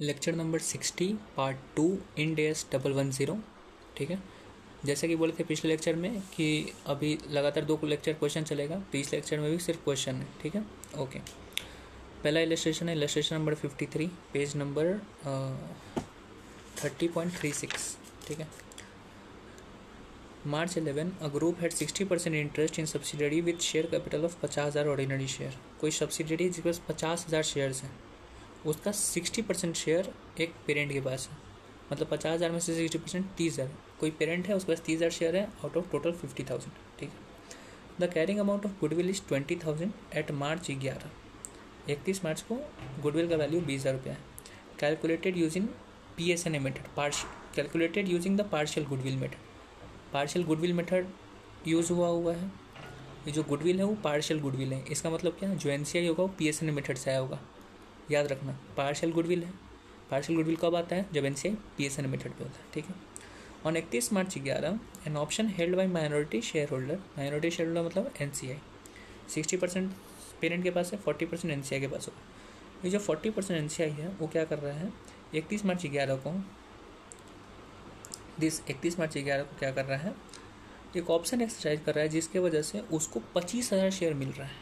Lecture number 60 part 2 end S 110। ठीक है, जैसे कि बोले थे पिछले लेक्चर में कि अभी लगातार 2 लेक्चर क्वेश्चन चलेगा, तो इस लेक्चर में भी सिर्फ क्वेश्चन है। ठीक है, ओके। पहला इलस्ट्रेशन है इलस्ट्रेशन नंबर 53, पेज नंबर 30.36। ठीक है, March 11 a group had 60% interest in subsidiary with share capital of 50,000 ordinary share. कोई सब्सिडरी जिसके पास 50,000 शेयर्स हैं, उसका 60% शेयर एक पेरेंट के पास है, मतलब 50,000 में से 60% 30,000। कोई पेरेंट है, उसके पास 30,000 शेयर है आउट ऑफ टोटल 50,000। ठीक है, the carrying amount of goodwill is 20,000 at March 31 March को गुडविल का वैल्यू 20,000 रुपया है। Calculated using PSNA method, calculated using the partial goodwill method. Partial goodwill method use हुआ है। ये जो गुडविल है वो पार्शियल गुडविल है। इसका मतलब क्या है, जो NCI होगा वो PSNA मेथड से आया होगा, याद रखना। पार्शियल गुडविल है, पार्शियल गुडविल कब आता है, जब NCI PSNA मेथड पे होता है। ठीक है, on 31 March 11 an option held by minority share holder. Minority share holder मतलब NCI 60% पेरेंट के पास है, 40% NCI के पास होगा। ये जो 40% NCI है वो क्या कर रहा है, 31 मार्च 11 को क्या कर रहा है, एक ऑप्शन एक्सरसाइज कर रहा है जिसके वजह से उसको 25,000 शेयर मिल रहा है।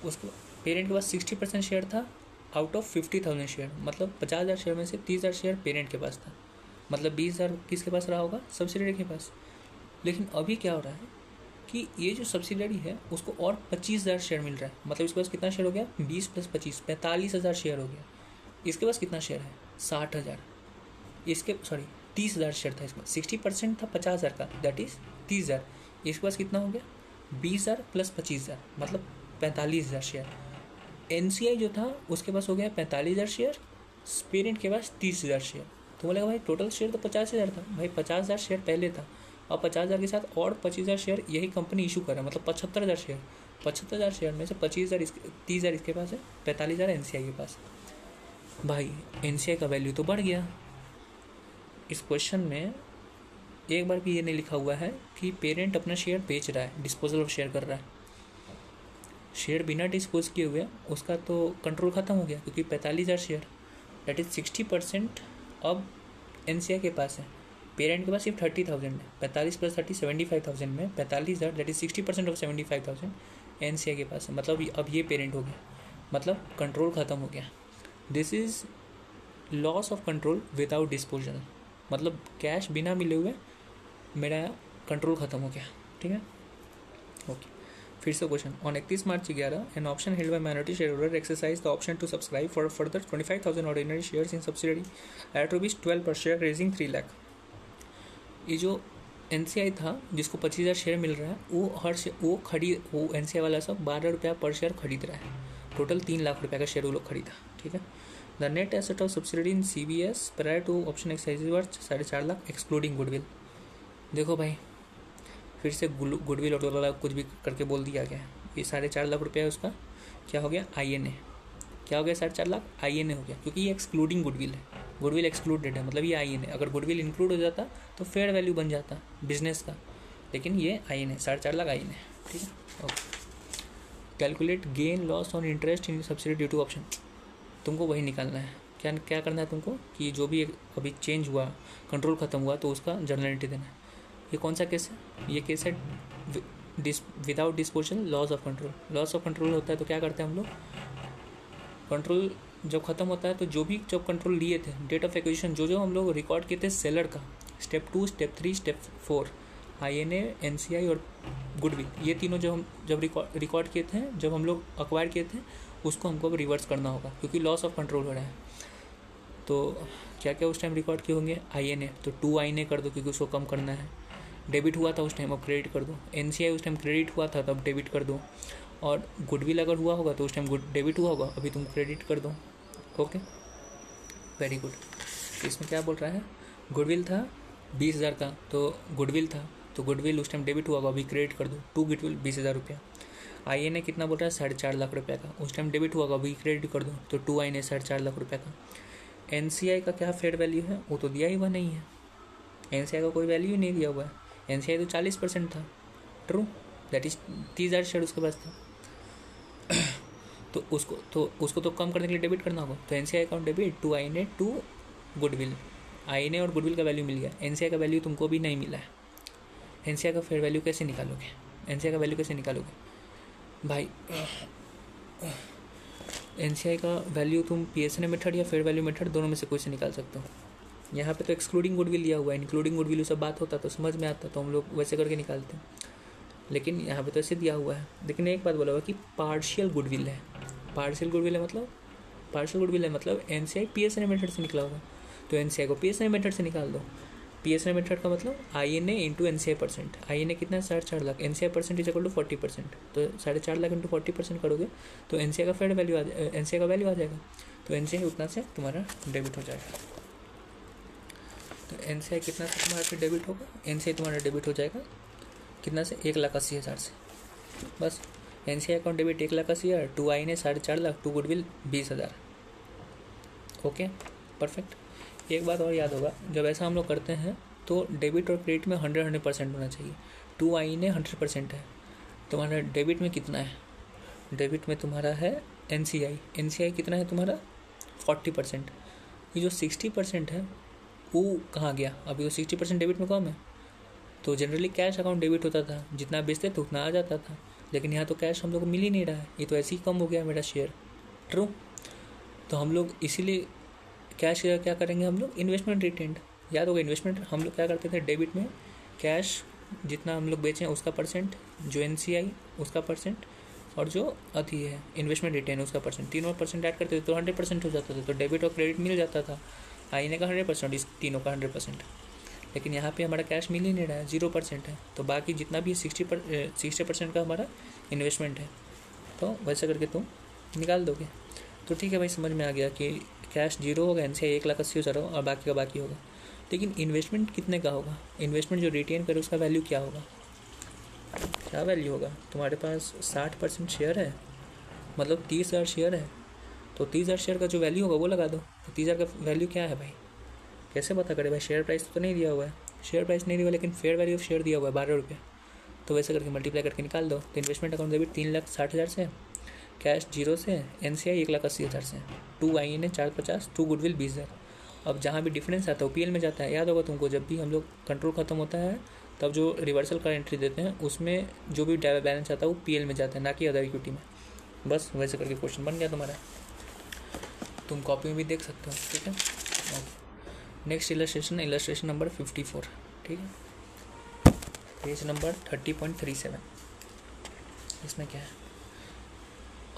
उसको पेरेंट के पास 60% शेयर था आउट ऑफ 50,000 शेयर, मतलब 50,000 शेयर में से 30,000 शेयर पेरेंट के पास था, मतलब 20,000 किसके पास रहा होगा, सब्सिडरी के पास। लेकिन अभी क्या हो रहा है कि ये जो सब्सिडरी है उसको और 25,000 शेयर मिल रहा है, मतलब इसके पास कितना शेयर हो गया, 20 + 25 45,000 शेयर हो गया। इसके पास कितना शेयर है, 60,000। इसके 30,000 शेयर था, इसमें 60% था 50,000 का, दैट इज 30,000। इसके पास कितना हो गया, 20,000 + 25,000, मतलब 45,000 शेयर। NCI जो था उसके पास हो गया 45,000 शेयर, पेरेंट के पास 30,000 शेयर। तो बोलेगा भाई टोटल शेयर तो 50,000 था, भाई 50,000 शेयर पहले था, और 50,000 के साथ और 25,000 शेयर यही कंपनी इशू कर रहा है, मतलब 75,000 शेयर। 75,000 शेयर में से 25,000 30,000 इसके पास है, 45,000 NCI के पास। भाई NCI का वैल्यू तो बढ़ गया। इस क्वेश्चन में एक बार भी ये नहीं लिखा हुआ है कि पेरेंट अपना शेयर बेच रहा है, डिस्पोजल ऑफ शेयर कर रहा है। शेयर बिना डिस्पोज किए हुए उसका तो कंट्रोल खत्म हो गया, क्योंकि 45,000 शेयर दैट इज 60% अब NCI के पास है, पेरेंट के पास सिर्फ 30,000 है। 45 + 30 75,000 में 45,000 दैट इज 60% ऑफ 75,000 NCI के पास है, मतलब अब ये पेरेंट हो गया, मतलब कंट्रोल खत्म हो गया। This is loss of control without disposal, मतलब कैश बिना मिले हुए मेरा कंट्रोल खत्म हो गया। ठीक है, ओके। फिर से question, on 31 March 11 an option held by minority shareholder exercise the option to subscribe for further 25,000 ordinary shares in subsidiary at ₹12 per share, raising 3 lakh. ये जो NCI था जिसको 25,000 शेयर मिल रहा है, वो NCI वाला सब 12 रुपया पर शेयर खरीद रहा है। टोटल 3 लाख रुपये का शेयर वो लोग खरीदा। ठीक है, the net asset of subsidiary in CBS prior to option exercise worth 4.5 lakh excluding goodwill. देखो भाई फिर से गुडविल और कुछ भी करके बोल दिया गया। ये 4.5 लाख रुपया है, उसका क्या हो गया, INA। क्या हो गया, 4.5 लाख INA हो गया, क्योंकि ये एक्सक्लूडिंग गुडविल है। गुडविल एक्सक्लूडेड है, मतलब ये INA। अगर गुडविल इंक्लूड हो जाता तो फेयर वैल्यू बन जाता बिजनेस का, लेकिन ये INA 4.5 लाख INA। ठीक है, okay. Calculate gain loss on interest in subsidy due to option. तुमको वही निकालना है, क्या करना है तुमको कि जो भी अभी चेंज हुआ, कंट्रोल खत्म हुआ, तो उसका जर्नल एंट्री देना है। ये कौन सा केस है, ये केस है without disposal loss of control. Loss of control होता है तो क्या करते हैं हम लोग, कंट्रोल जब खत्म होता है तो जब कंट्रोल लिए थे, डेट ऑफ एक्विजिशन जो हम लोग रिकॉर्ड किए थे सेलर का, step 2 step 3 step 4 INA NCI और गुडविल, ये तीनों जब रिकॉर्ड किए थे, जब हम लोग अक्वायर किए थे, उसको हमको अब रिवर्स करना होगा, क्योंकि लॉस ऑफ कंट्रोल हो रहा है। तो क्या क्या उस टाइम रिकॉर्ड किए होंगे, INA तो 2 INA कर दो, क्योंकि उसको कम करना है। डेबिट हुआ था उस टाइम, अब क्रेडिट कर दो। NCI उस टाइम क्रेडिट हुआ था, तब डेबिट कर दो। और गुडविल अगर हुआ होगा तो उस टाइम डेबिट हुआ होगा, अभी तुम क्रेडिट कर दो। Okay, very good. इसमें क्या बोल रहा है, गुडविल था 20,000 का, तो गुडविल उस टाइम डेबिट हुआ होगा, अभी क्रेडिट कर दो। 2 गुडविल 20,000 रुपया। INA कितना बोल रहा है, 4.5 लाख रुपये का, उस टाइम डेबिट हुआ होगा, अभी क्रेडिट कर दो, तो 2 INA 4.5 लाख रुपये का। NCI का क्या फेयर वैल्यू है, वो तो दिया ही हुआ नहीं है। NCI का कोई वैल्यू ही नहीं दिया हुआ है। NCI तो 40% था, ट्रू, दैट इज 30,000 शेयर उसके पास था। तो उसको तो कम करने के लिए डेबिट करना होगा, तो NCI account debit to INA to goodwill. INA और गुडविल का वैल्यू मिल गया, एनसीआई का वैल्यू तुमको भी नहीं मिला है। एनसीआई का फेयर वैल्यू कैसे निकालोगे? एनसीआई का वैल्यू कैसे निकालोगे भाई? एनसीआई का वैल्यू तुम पीएसएनए मेथड या फेयर वैल्यू मेथड दोनों में से कोई से निकाल सकते हो। यहाँ पे तो एक्सक्लूडिंग गुडविल दिया हुआ है, इंक्लूडिंग गुडविल सब बात होता तो समझ में आता, तो हम लोग वैसे करके निकालते हैं, लेकिन यहाँ पे तो ऐसे दिया हुआ है। लेकिन एक बात बोला हुआ कि पार्शियल गुडविल है। पार्शियल गुडविल है मतलब एनसीआई पीएसएनए मेथड से निकला होगा, तो एनसीआई को पीएसएनए मेथड से निकाल दो। पीएसएनए मेथड का मतलब INA into NCI percent. INA कितना है? 4.5 lakh. NCI percent is equal to 40%, तो 4.5 लाख इंटू 40% करोगे तो एनसीआई का फेयर वैल्यू एनसीआई का वैल्यू आ जाएगा, तो एनसीआई उतना से तुम्हारा डेबिट हो जाएगा। तो एनसीआई कितना से तुम्हारा फिर डेबिट होगा? एनसीआई तुम्हारा डेबिट हो जाएगा कितना से? 1,80,000 से। बस NCI account debit 1,80,000, to INA 4.5 lakh, to goodwill 20,000। Okay, perfect. एक बात और याद होगा, जब ऐसा हम लोग करते हैं तो डेबिट और क्रेडिट में 100% होना चाहिए। टू आईएनए 100% है, तुम्हारा डेबिट में कितना है? डेबिट में तुम्हारा है एनसीआई कितना है तुम्हारा? 40%। ये जो 60% है वो कहाँ गया? अभी वो 60% डेबिट में कम है, तो जनरली कैश अकाउंट डेबिट होता था, जितना बेचते थे उतना आ जाता था, लेकिन यहाँ तो कैश हम लोग को मिल ही नहीं रहा है, ये तो ऐसे ही कम हो गया मेरा शेयर। ट्रू, तो हम लोग इसीलिए कैश क्या करेंगे? हम लोग इन्वेस्टमेंट रिटेंड, याद होगा इन्वेस्टमेंट हम लोग क्या करते थे? डेबिट में कैश जितना हम लोग बेचें उसका परसेंट, जो एनसीआई उसका परसेंट, और जो अथी है इन्वेस्टमेंट रिटेन उसका परसेंट, तीनों परसेंट ऐड करते थे तो 100% हो जाता था, तो डेबिट और क्रेडिट मिल जाता था। आईएनए का 100%, इस तीनों का 100%। लेकिन यहाँ पे हमारा कैश मिल ही नहीं रहा है, 0% है, तो बाकी जितना भी 60% का हमारा इन्वेस्टमेंट है, तो वैसे करके तुम निकाल दोगे। तो ठीक है भाई, समझ में आ गया कि कैश 0 होगा, एनसीआई 1,80,000 होगा और बाकी का बाकी होगा। लेकिन इन्वेस्टमेंट कितने का होगा? इन्वेस्टमेंट जो रिटेन करे उसका वैल्यू क्या होगा? क्या वैल्यू होगा? तुम्हारे पास 60% शेयर है, मतलब 30,000 शेयर है, तो 30,000 शेयर का जो वैल्यू होगा वो लगा दो। तो 30,000 का वैल्यू क्या है भाई? कैसे पता करे भाई? शेयर प्राइस तो नहीं दिया हुआ है, शेयर प्राइस नहीं दिया हुआ, लेकिन फेयर वैल्यू ऑफ शेयर दिया हुआ है 12 रुपये, तो वैसे करके मल्टीप्लाई करके निकाल दो। तो इन्वेस्टमेंट अकाउंट डेबिट 3,60,000 से, कैश 0 से, एनसीआई 1,80,000 से, टू आईएनए 450, टू गुडविल 20,000। अब जहाँ भी डिफरेंस आता है वो पीएल में जाता है। याद होगा तुमको, जब भी हम लोग कंट्रोल खत्म होता है तब जो रिवर्सल का एंट्री देते हैं उसमें जो भी बैलेंस आता है वो पीएल में जाता है, ना कि अदर इक्विटी में। बस वैसे करके क्वेश्चन बन गया तुम्हारा, तुम कॉपी में भी देख सकते हो। ठीक है, नेक्स्ट इलस्ट्रेशन नंबर 54। ठीक है, पेज नंबर 30.37। इसमें क्या है?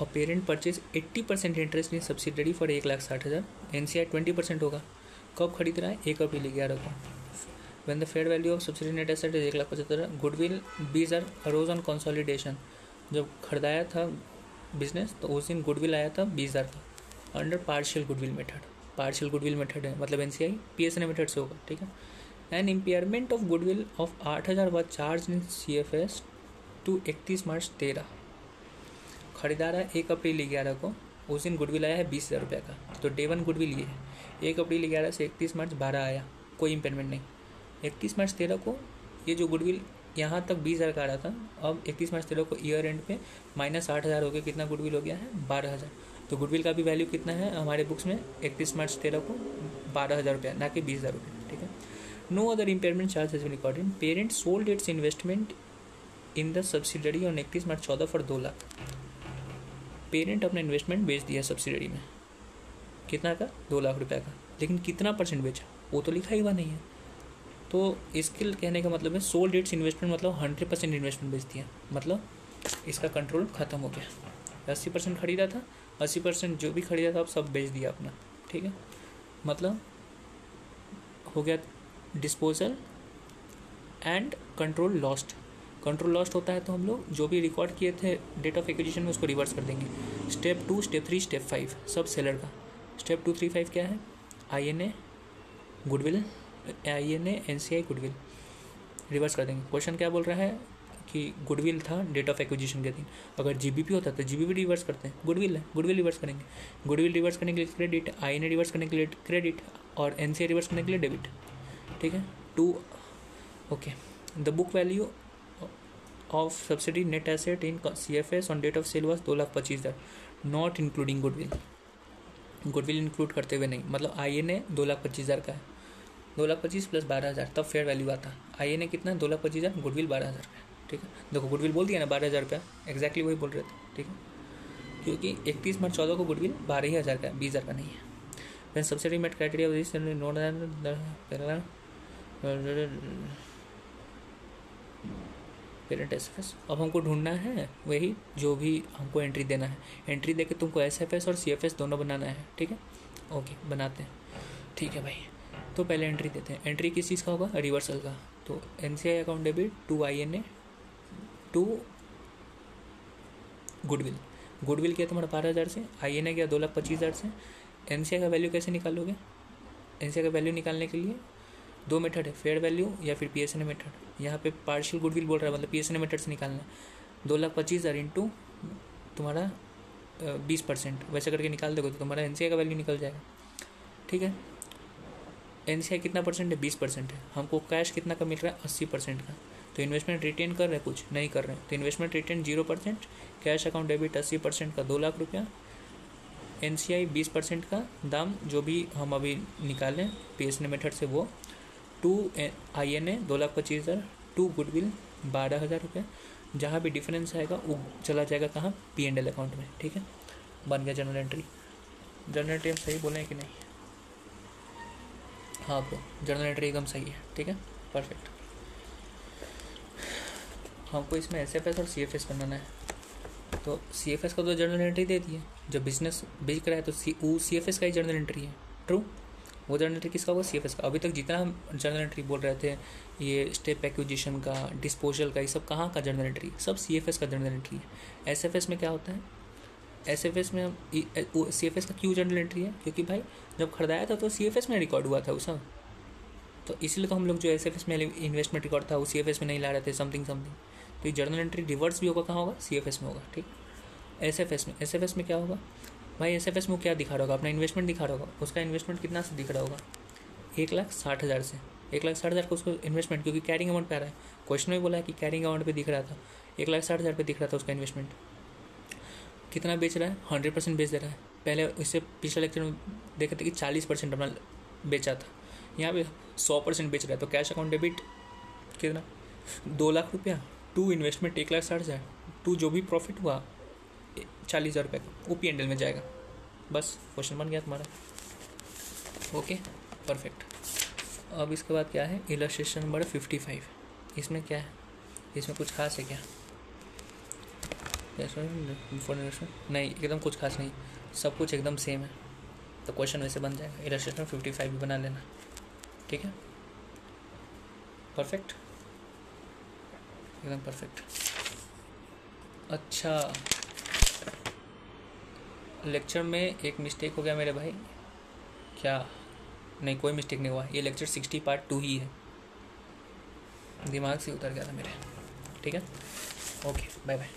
और parent purchase 80% interest in subsidiary for 1,60,000, NCI 20% होगा। कब खरीद रहा है? 1 अप्रैल 11 को। When the fair value of subsidiary net asset is 1,75,000, goodwill 20,000 arose on consolidation. जब खरीदाया था बिजनेस तो उस दिन गुडविल आया था 20,000 का, under partial goodwill method. Partial goodwill method है मतलब एनसीआई पीएसएनए मेथड से होगा। ठीक है, an impairment of goodwill of 8,000 was charge in CFS to 31 March 13। खरीदार है 1 अप्रैल 11 को, उस दिन गुडविल आया है 20,000 रुपये का, तो डे 1 गुडविल ये है। 1 अप्रैल 11 से 31 मार्च 12 आया, कोई इम्पेयरमेंट नहीं। 31 मार्च 13 को ये जो गुडविल यहाँ तक 20,000 का आ रहा था, अब 31 मार्च 13 को ईयर एंड पे -8,000 हो गया, कितना गुडविल हो गया है? 12,000। तो गुडविल का भी वैल्यू कितना है हमारे बुक्स में? 31 मार्च 13 को 12,000 रुपया, ना कि 20,000 रुपये। ठीक है, no other impairment charge has been recorded. Parent sold its investment in the subsidiary on 31 March 14 for 2 lakh. Parent अपना इन्वेस्टमेंट बेच दिया सब्सिडरी में, कितना का? 2 लाख रुपए का, लेकिन कितना परसेंट बेचा वो तो लिखा ही हुआ नहीं है। तो इसके कहने का मतलब है सोल्ड इट्स इन्वेस्टमेंट मतलब 100% इन्वेस्टमेंट बेच दिया, मतलब इसका कंट्रोल खत्म हो गया। 80% खरीदा था, 80% जो भी खरीदा था अब सब बेच दिया अपना। ठीक है, मतलब हो गया disposal and control lost. Control lost होता है तो हम लोग जो भी रिकॉर्ड किए थे डेट ऑफ एक्विजिशन में उसको रिवर्स कर देंगे। स्टेप 2, स्टेप 3, स्टेप 5 सब सेलर का। स्टेप 2, 3, 5 क्या है? INA goodwill, INA NCI goodwill reverse कर देंगे। क्वेश्चन क्या बोल रहा है कि गुडविल था डेट ऑफ एक्विजिशन के दिन, अगर जीबीपी होता तो जीबीपी रिवर्स करते हैं, गुडविल है गुडविल रिवर्स करेंगे। गुडविल रिवर्स करने के लिए क्रेडिट, आईएनए रिवर्स करने के लिए क्रेडिट और एनसीआई रिवर्स करने के लिए डेबिट। ठीक है, 2 okay. The book value of subsidy net asset in CFS on date of sale was 2,25,000। Not including goodwill, goodwill include करते हुए नहीं, मतलब INA 2,25,000 का है, 2,25,000 प्लस 12,000 तब फेयर वैल्यू आता है। INA कितना, 2,25,000, गुडविल 12,000 का है, ठीक है। देखो गुडविल बोल दिया ना 12,000 रुपया, एग्जैक्टली वही बोल रहे थे, ठीक है, क्योंकि 31 मार्च 14 को गुडविल 12,000 का है, 20,000 का नहीं है। Then subsidy met criteria note parent SFS। अब हमको ढूंढना है वही जो भी हमको एंट्री देना है, एंट्री देके तुमको SFS और CFS दोनों बनाना है, ठीक है। ओके बनाते हैं, ठीक है भाई। तो पहले एंट्री देते हैं, एंट्री किस चीज़ का होगा, रिवर्सल का। तो NCI account debit to INA to goodwill, goodwill किया तुम्हारा 12,000 से, INA किया 2,25,000 से। NCI का वैल्यू कैसे निकालोगे, NCI का वैल्यू निकालने के लिए दो मेथड है, फेयर वैल्यू या फिर PSNA मेथड। यहाँ पे पार्शियल गुडविल बोल रहा है, मतलब PSNA मेथड से निकालना है। 2,25,000 इंटू तुम्हारा 20%, वैसे करके निकाल दोगे तो तुम्हारा NCI का वैल्यू निकल जाएगा, ठीक है। NCI कितना परसेंट है, 20% है। हमको कैश कितना का मिल रहा है, 80% का। तो इन्वेस्टमेंट रिटेन कर रहे हैं, कुछ नहीं कर रहे हैं, तो investment retain 0%, cash account debit 80% का 2 लाख रुपया, NCI 20% का दाम जो भी हम अभी निकालें PSNA मेथड से वो, टू INA 2,25,000, टू गुडविल 12,000 रुपये। जहाँ भी डिफरेंस आएगा वो चला जाएगा कहाँ, P&L अकाउंट में, ठीक है। बन गया जनरल एंट्री। जनरल एंट्री हम सही बोले हैं कि नहीं, हाँ ब्रो जनरल एंट्री एकदम सही है, ठीक है, परफेक्ट। हमको इसमें SFS और CFS बनाना है। तो CFS का तो जनरल एंट्री दे दी है, जब बिजनेस बेच रहा है तो वो CFS का ही जनरल एंट्री है, ट्रू। वो जनरल एंट्री किसका होगा, CFS का। अभी तक जितना हम जनरल एंट्री बोल रहे थे, ये स्टेप एक्विजिशन का, डिस्पोजल का, ये सब कहाँ का जनरल एंट्री, सब CFS का जनरल एंट्री है। SFS में क्या होता है, SFS में CFS का क्यों जनरल एंट्री है, क्योंकि भाई जब खरीदाया था तो CFS में रिकॉर्ड हुआ था वो सब, तो इसलिए तो हम लोग जो SFS में इन्वेस्टमेंट रिकॉर्ड था वो CFS में नहीं ला रहे थे, समथिंग। तो ये जनरल एंट्री रिवर्स भी होगा, कहाँ होगा, CFS में होगा, ठीक। SFS में क्या होगा भाई, SFS में क्या दिखा रहा होगा, अपना इन्वेस्टमेंट दिखा रहा होगा। उसका इन्वेस्टमेंट कितना से दिख रहा होगा, 1,60,000 से, 1,60,000 का उसको इन्वेस्टमेंट, क्योंकि कैरिंग अमाउंट पे आ रहा है। क्वेश्चन में बोला है कि कैरिंग अमाउंट पे दिख रहा था, 1,60,000 पे दिख रहा था उसका इन्वेस्टमेंट। कितना बेच रहा है, 100% बेच दे रहा है। पहले इससे पिछले लेक्चर में देखे थे कि 40% अपना बेचा था, यहाँ पे 100% बेच रहा है। तो कैश अकाउंट डेबिट कितना, 2 लाख रुपया, टू इन्वेस्टमेंट 1,60,000, टू जो भी प्रॉफिट हुआ 40,000 रुपये का, वो P&L में जाएगा। बस क्वेश्चन बन गया तुम्हारा, ओके परफेक्ट। अब इसके बाद क्या है, इलस्ट्रेशन नंबर 55। इसमें क्या है, इसमें कुछ खास है क्या, नहीं एकदम कुछ खास नहीं, सब कुछ एकदम सेम है। तो क्वेश्चन वैसे बन जाएगा, इलस्ट्रेशन 55 भी बना लेना, ठीक है, परफेक्ट, एकदम परफेक्ट। अच्छा लेक्चर में एक मिस्टेक हो गया मेरे भाई, क्या, नहीं कोई मिस्टेक नहीं हुआ, ये लेक्चर 60 पार्ट 2 ही है, दिमाग से उतर गया था मेरे, ठीक है, ओके बाय बाय।